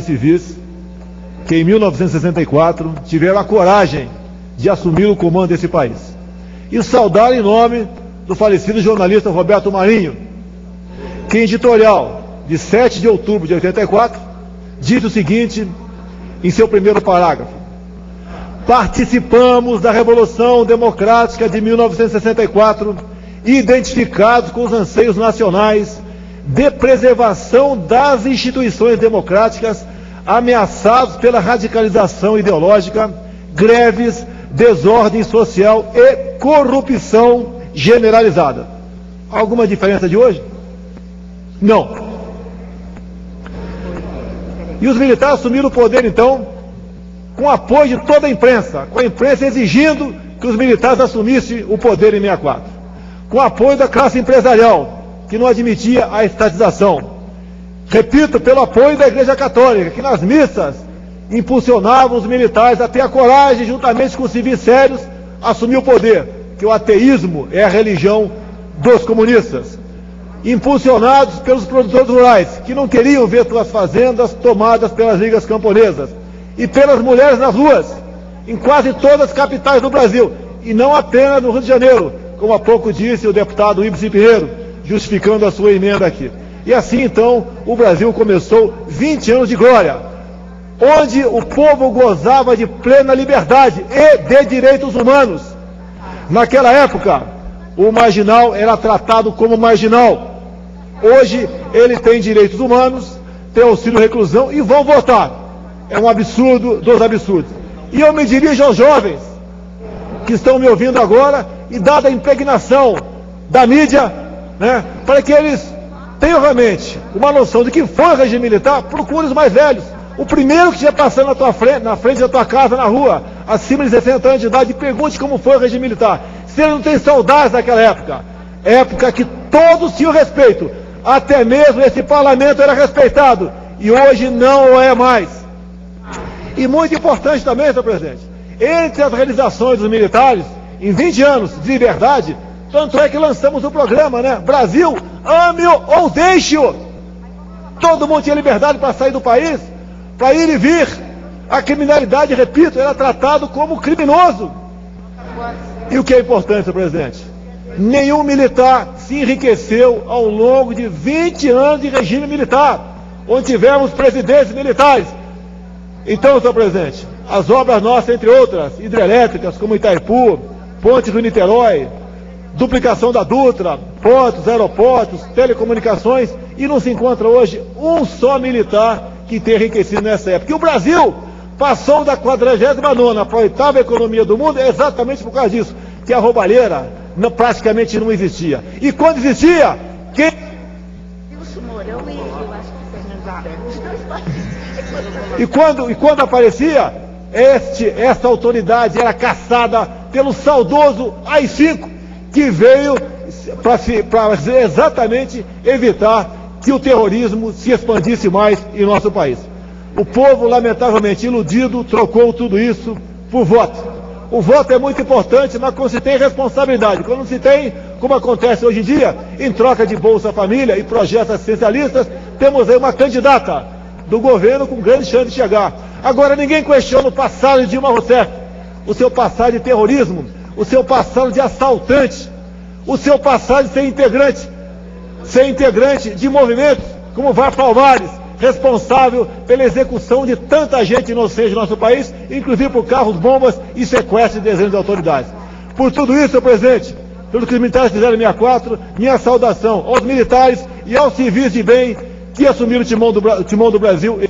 civis que em 1964 tiveram a coragem de assumir o comando desse país. E saudar em nome do falecido jornalista Roberto Marinho, que em editorial de 7 de outubro de 84 diz o seguinte em seu primeiro parágrafo: participamos da Revolução Democrática de 1964, identificados com os anseios nacionais de preservação das instituições democráticas, ameaçados pela radicalização ideológica, greves, desordem social e corrupção generalizada. Alguma diferença de hoje? Não. E os militares assumiram o poder, então, com apoio de toda a imprensa, com a imprensa exigindo que os militares assumissem o poder em 64, com apoio da classe empresarial, que não admitia a estatização. Repito, pelo apoio da Igreja Católica, que nas missas impulsionava os militares a ter a coragem, juntamente com civis sérios, assumir o poder, que o ateísmo é a religião dos comunistas. Impulsionados pelos produtores rurais, que não queriam ver suas fazendas tomadas pelas ligas camponesas, e pelas mulheres nas ruas, em quase todas as capitais do Brasil, e não apenas no Rio de Janeiro, como há pouco disse o deputado Ibsen Pinheiro, justificando a sua emenda aqui. E assim, então, o Brasil começou 20 anos de glória, onde o povo gozava de plena liberdade e de direitos humanos. Naquela época, o marginal era tratado como marginal. Hoje, ele tem direitos humanos, tem auxílio reclusão e vão votar. É um absurdo dos absurdos. E eu me dirijo aos jovens que estão me ouvindo agora, e dada a impregnação da mídia, né, para que eles tenham realmente uma noção de que foi o regime militar, procure os mais velhos. O primeiro que estiver passando na frente da tua casa, na rua, acima de 60 anos de idade, pergunte como foi o regime militar. Se ele não tem saudades daquela época que todos tinham respeito, até mesmo esse parlamento era respeitado, e hoje não é mais. E muito importante também, senhor presidente, entre as realizações dos militares, em 20 anos de liberdade, tanto é que lançamos o programa, né? Brasil, ame-o ou deixe-o. Todo mundo tinha liberdade para sair do país, para ir e vir. A criminalidade, repito, era tratado como criminoso. E o que é importante, senhor presidente? Nenhum militar se enriqueceu ao longo de 20 anos de regime militar, onde tivemos presidentes militares. Então, senhor presidente, as obras nossas, entre outras, hidrelétricas, como Itaipu, Pontes do Niterói, duplicação da Dutra, portos, aeroportos, telecomunicações, e não se encontra hoje um só militar que tenha enriquecido nessa época. E o Brasil passou da 49ª para a 8ª economia do mundo exatamente por causa disso, que a roubalheira praticamente não existia. E quando existia, quem... E quando aparecia, essa autoridade era caçada pelo saudoso AI-5, que veio para exatamente evitar que o terrorismo se expandisse mais em nosso país. O povo, lamentavelmente iludido, trocou tudo isso por voto. O voto é muito importante, mas quando se tem responsabilidade, quando se tem, como acontece hoje em dia, em troca de Bolsa Família e projetos assistencialistas, temos aí uma candidata do governo com grande chance de chegar. Agora, ninguém questiona o passado de Dilma Rousseff, o seu passado de terrorismo, o seu passado de assaltante, o seu passado de ser integrante de movimentos como Var Palmares, responsável pela execução de tanta gente inocente no nosso país, inclusive por carros, bombas e sequestro de dezenas de autoridades. Por tudo isso, senhor presidente, pelo que os militares fizeram em 64, minha saudação aos militares e aos civis de bem que assumiram o timão do Brasil.